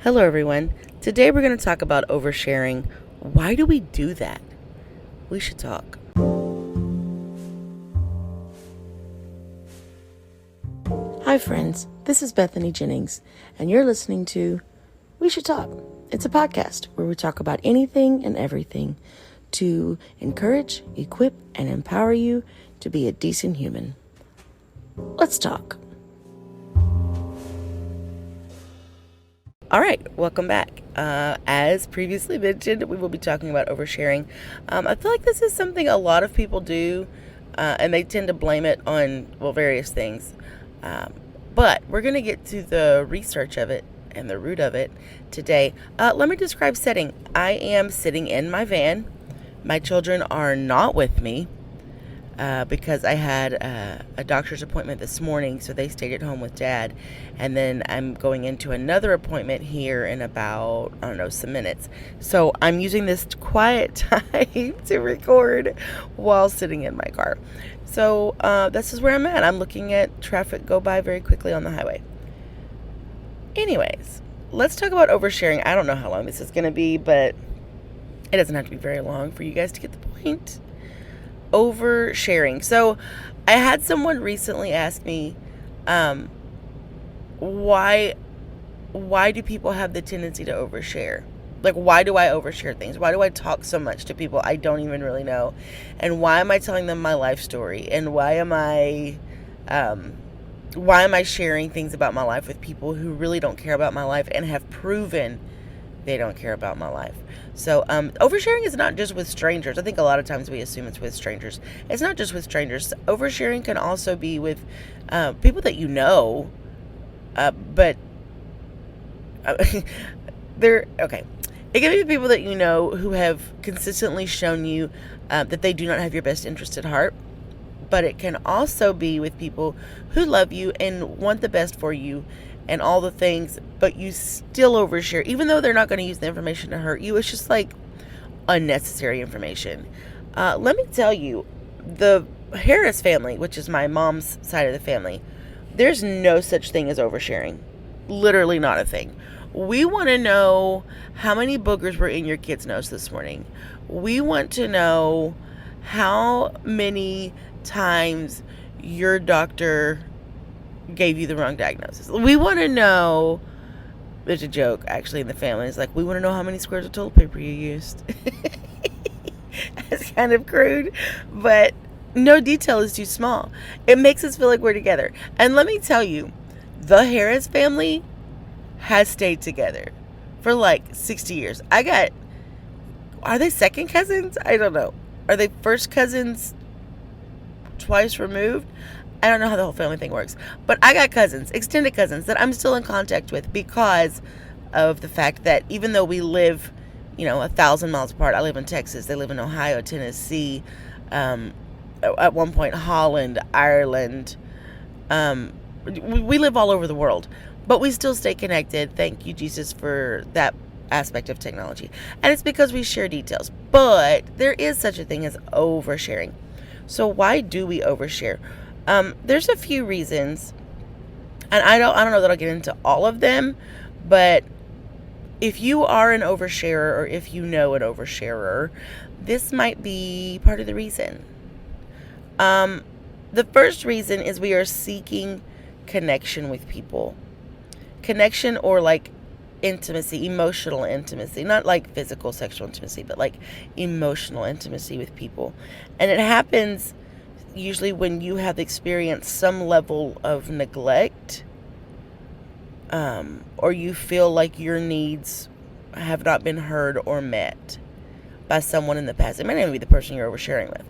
Hello, everyone. Today we're going to talk about oversharing. Why do we do that? We should talk. Hi, friends. This is Bethany Jennings, and you're listening to We Should Talk. It's a podcast where we talk about anything and everything to encourage, equip, and empower you to be a decent human. Let's talk. All right, welcome back. As previously mentioned, we will be talking about oversharing. I feel like this is something a lot of people do, and they tend to blame it on, various things. But we're going to get to the research of it and the root of it today. Let me describe setting. I am sitting in my van. My children are not with me. Because I had a doctor's appointment this morning, so they stayed at home with Dad. And then I'm going into another appointment here in about, some minutes. So I'm using this quiet time to record while sitting in my car. So this is where I'm at. I'm looking at traffic go by very quickly on the highway. Anyways, let's talk about oversharing. I don't know how long this is going to be, but it doesn't have to be very long for you guys to get the point. Oversharing. So I had someone recently ask me, why do people have the tendency to overshare? Like, why do I overshare things? Why do I talk so much to people I don't even really know? And why am I telling them my life story? And why am I sharing things about my life with people who really don't care about my life and have proven they don't care about my life? So oversharing is not just with strangers. I think a lot of times we assume it's with strangers. It's not just with strangers. Oversharing can also be with people that you know, but they're okay. It can be people that you know who have consistently shown you that they do not have your best interest at heart. But it can also be with people who love you and want the best for you and all the things, but you still overshare, even though they're not going to use the information to hurt you. It's just like unnecessary information. Let me tell you, the Harris family, which is my mom's side of the family, there's no such thing as oversharing. Literally not a thing. We want to know how many boogers were in your kid's nose this morning. We want to know how many times your doctor gave you the wrong diagnosis. We want to know. There's a joke actually in the family. It's like, we want to know how many squares of toilet paper you used. It's kind of crude, but no detail is too small. It makes us feel like we're together. And let me tell you, the Harris family has stayed together for like 60 years. Are they second cousins? I don't know. Are they first cousins twice removed? I don't know how the whole family thing works, but I got cousins, extended cousins, that I'm still in contact with because of the fact that even though we live, 1,000 miles apart, I live in Texas, they live in Ohio, Tennessee, at one point Holland, Ireland, we live all over the world, but we still stay connected. Thank you, Jesus, for that aspect of technology. And it's because we share details, but there is such a thing as oversharing. So why do we overshare? There's a few reasons, and I don't know that I'll get into all of them, but if you are an oversharer or if you know an oversharer, this might be part of the reason. The first reason is we are seeking connection with people. Connection or like intimacy, emotional intimacy, not like physical sexual intimacy, but like emotional intimacy with people. And it happens usually when you have experienced some level of neglect, or you feel like your needs have not been heard or met by someone in the past. It may not even be the person you're oversharing with,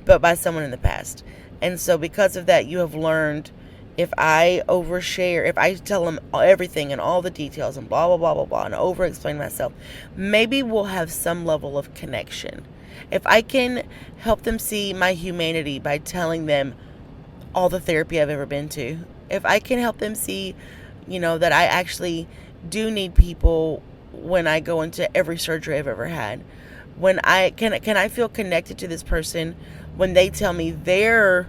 but by someone in the past. And so because of that, you have learned, if I overshare, if I tell them everything and all the details and blah, blah, blah, blah, blah, and over-explain myself, maybe we'll have some level of connection. If I can help them see my humanity by telling them all the therapy I've ever been to, if I can help them see, that I actually do need people when I go into every surgery I've ever had, when I feel connected to this person when they tell me their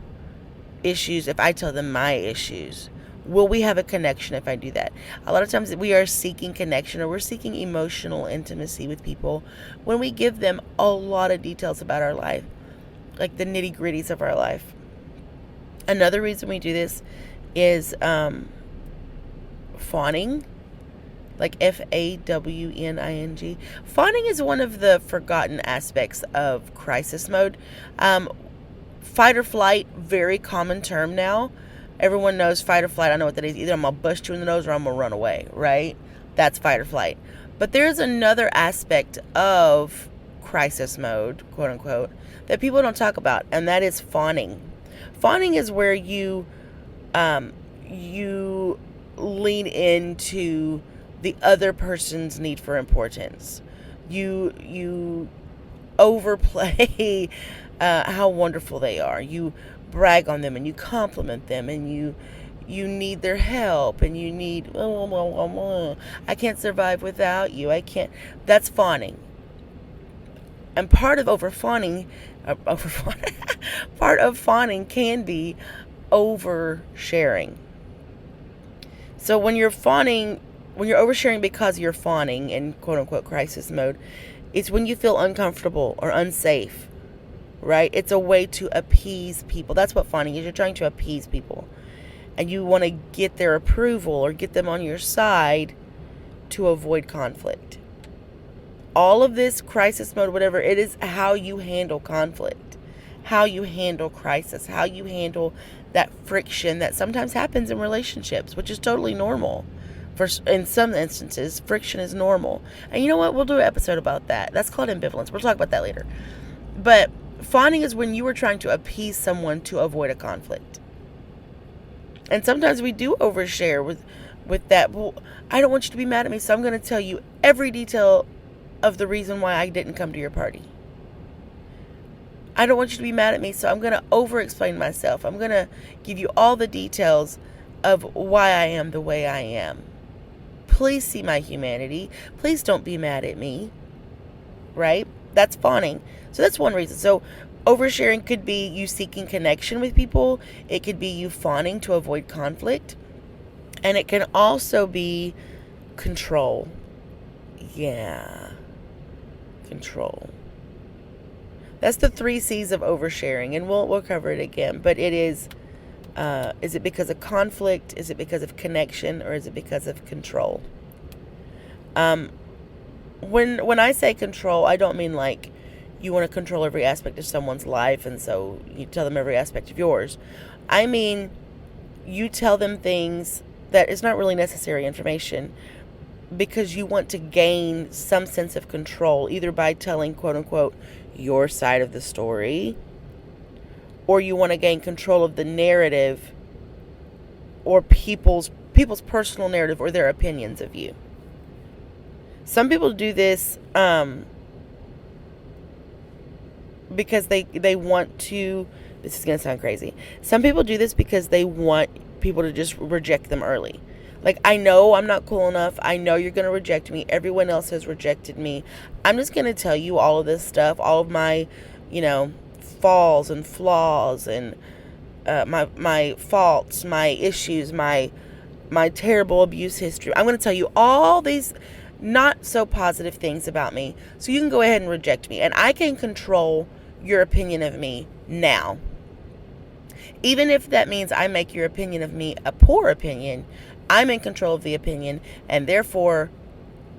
issues, if I tell them my issues, Will we have a connection if I do that? A lot of times we are seeking connection, or we're seeking emotional intimacy with people when we give them a lot of details about our life, like the nitty gritties of our life. Another reason we do this is fawning, like FAWNING. Fawning is one of the forgotten aspects of crisis mode. Fight or flight, very common term now. Everyone knows fight or flight. I know what that is. Either I'm going to bust you in the nose or I'm going to run away, right? That's fight or flight. But there's another aspect of crisis mode, quote unquote, that people don't talk about, and that is fawning. Fawning is where you lean into the other person's need for importance. You overplay how wonderful they are. You brag on them and you compliment them, and you need their help, and you need, I can't survive without you. I can't. That's fawning. And part of part of fawning can be oversharing. So when you're oversharing because you're fawning in quote unquote crisis mode, it's when you feel uncomfortable or unsafe, right? It's a way to appease people. That's what fawning is. You're trying to appease people, and you want to get their approval or get them on your side to avoid conflict. All of this crisis mode, whatever, it is how you handle conflict, how you handle crisis, how you handle that friction that sometimes happens in relationships, which is totally normal. In some instances, friction is normal. And you know what? We'll do an episode about that. That's called ambivalence. We'll talk about that later. But fawning is when you are trying to appease someone to avoid a conflict. And sometimes we do overshare with that. Well, I don't want you to be mad at me, so I'm going to tell you every detail of the reason why I didn't come to your party. I don't want you to be mad at me, so I'm going to over-explain myself. I'm going to give you all the details of why I am the way I am. Please see my humanity. Please don't be mad at me. Right? That's fawning. So that's one reason. So oversharing could be you seeking connection with people. It could be you fawning to avoid conflict. And it can also be control. Yeah. Control. That's the 3 C's of oversharing, and we'll cover it again. But it is it because of conflict? Is it because of connection? Or is it because of control? When I say control, I don't mean like you want to control every aspect of someone's life, and so you tell them every aspect of yours. I mean, you tell them things that is not really necessary information, because you want to gain some sense of control, either by telling, quote unquote, your side of the story, or you want to gain control of the narrative, or people's personal narrative, or their opinions of you. Some people do this because they want to, this is going to sound crazy. Some people do this because they want people to just reject them early. Like, I know I'm not cool enough. I know you're going to reject me. Everyone else has rejected me. I'm just going to tell you all of this stuff, all of my, falls and flaws, and my faults, my issues, my terrible abuse history. I'm going to tell you all these not so positive things about me, so you can go ahead and reject me. And I can control your opinion of me now. Even if that means I make your opinion of me a poor opinion, I'm in control of the opinion, and therefore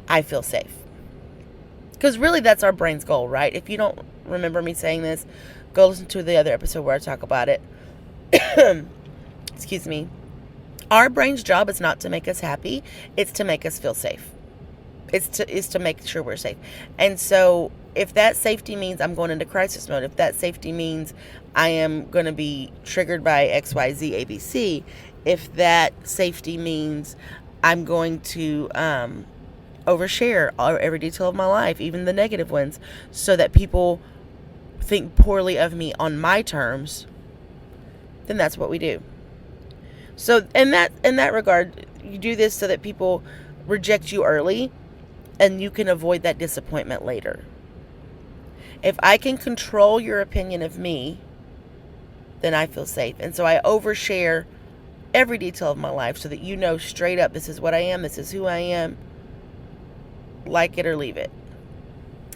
I feel safe. Because really, that's our brain's goal, right? If you don't remember me saying this, go listen to the other episode where I talk about it. Excuse me. Our brain's job is not to make us happy. It's to make us feel safe. It's to make sure we're safe. And so if that safety means I'm going into crisis mode, if that safety means I am going to be triggered by XYZ ABC, if that safety means I'm going to overshare every detail of my life, even the negative ones, so that people think poorly of me on my terms, then that's what we do. So in that regard, you do this so that people reject you early, and you can avoid that disappointment later. If I can control your opinion of me, then I feel safe. And so I overshare every detail of my life so that you know straight up, this is what I am, this is who I am, like it or leave it.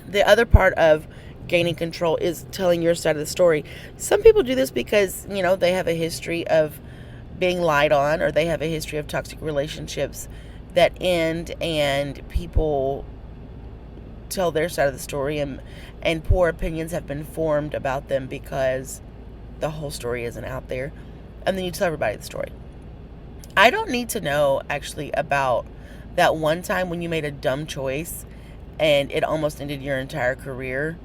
The other part of gaining control is telling your side of the story. Some people do this because, they have a history of being lied on, or they have a history of toxic relationships that end, and people tell their side of the story, and poor opinions have been formed about them because the whole story isn't out there. And then you tell everybody the story. I don't need to know actually about that one time when you made a dumb choice and it almost ended your entire career.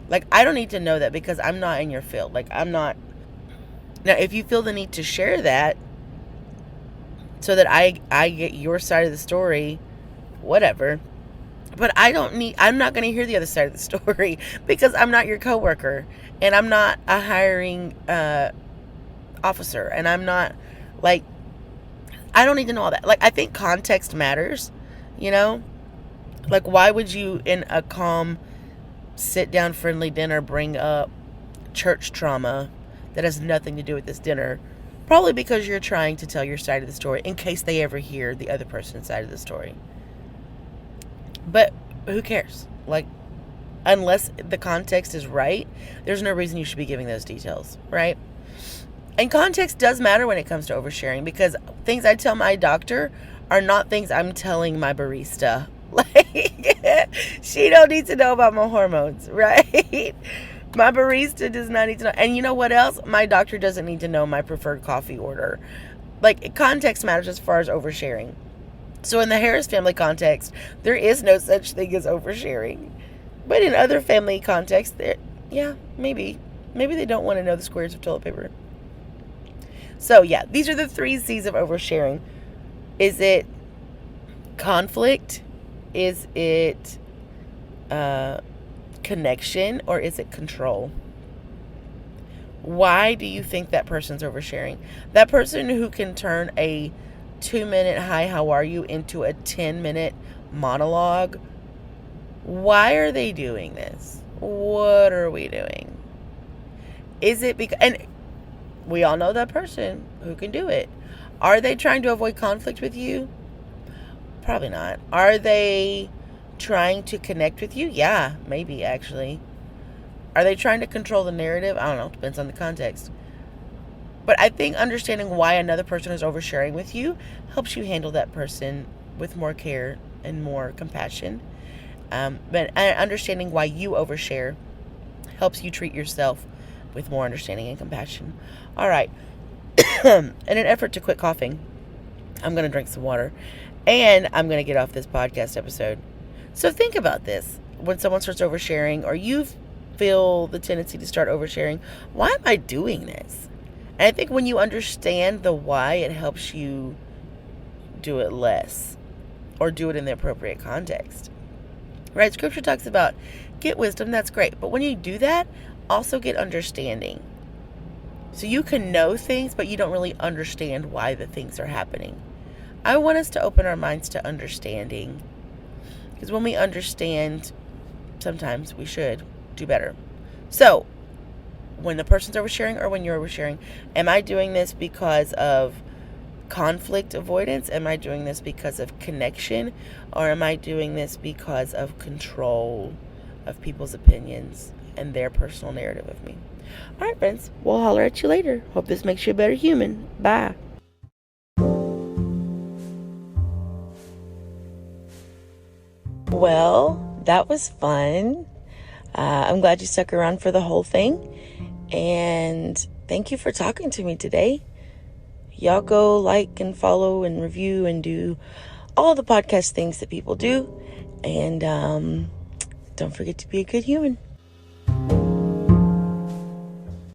Like, I don't need to know that because I'm not in your field. Like, I'm not. Now, if you feel the need to share that so that I get your side of the story, whatever. But I'm not going to hear the other side of the story because I'm not your coworker, and I'm not a hiring officer, and I'm not, like, I don't need to know all that. Like, I think context matters, Like, why would you, in a calm, sit-down, friendly dinner, bring up church trauma that has nothing to do with this dinner? Probably because you're trying to tell your side of the story in case they ever hear the other person's side of the story. But who cares? Like, unless the context is right, there's no reason you should be giving those details, right? And context does matter when it comes to oversharing, because things I tell my doctor are not things I'm telling my barista. Like, she don't need to know about my hormones, right? My barista does not need to know. And you know what else? My doctor doesn't need to know my preferred coffee order. Like, context matters as far as oversharing. So in the Harris family context, there is no such thing as oversharing. But in other family contexts, maybe they don't want to know the squares of toilet paper. So yeah, these are the 3 C's of oversharing. Is it conflict? Is it connection? Or is it control? Why do you think that person's oversharing? That person who can turn a 2-minute hi, how are you into a 10-minute monologue. Why are they doing this? What are we doing? Is it because, and we all know that person who can do it. Are they trying to avoid conflict with you? Probably not. Are they trying to connect with you? Yeah, maybe actually. Are they trying to control the narrative? I don't know. Depends on the context. But I think understanding why another person is oversharing with you helps you handle that person with more care and more compassion. But understanding why you overshare helps you treat yourself with more understanding and compassion. All right. In an effort to quit coughing, I'm going to drink some water. And I'm going to get off this podcast episode. So think about this. When someone starts oversharing, or you feel the tendency to start oversharing, why am I doing this? And I think when you understand the why, it helps you do it less, or do it in the appropriate context. Right? Scripture talks about get wisdom. That's great. But when you do that, also get understanding. So you can know things, but you don't really understand why the things are happening. I want us to open our minds to understanding. Because when we understand, sometimes we should do better. So, when the person's oversharing or when you're oversharing, am I doing this because of conflict avoidance? Am I doing this because of connection? Or am I doing this because of control of people's opinions and their personal narrative of me? All right, friends. We'll holler at you later. Hope this makes you a better human. Bye. Well, that was fun. I'm glad you stuck around for the whole thing. And thank you for talking to me today. Y'all go like and follow and review and do all the podcast things that people do. And don't forget to be a good human.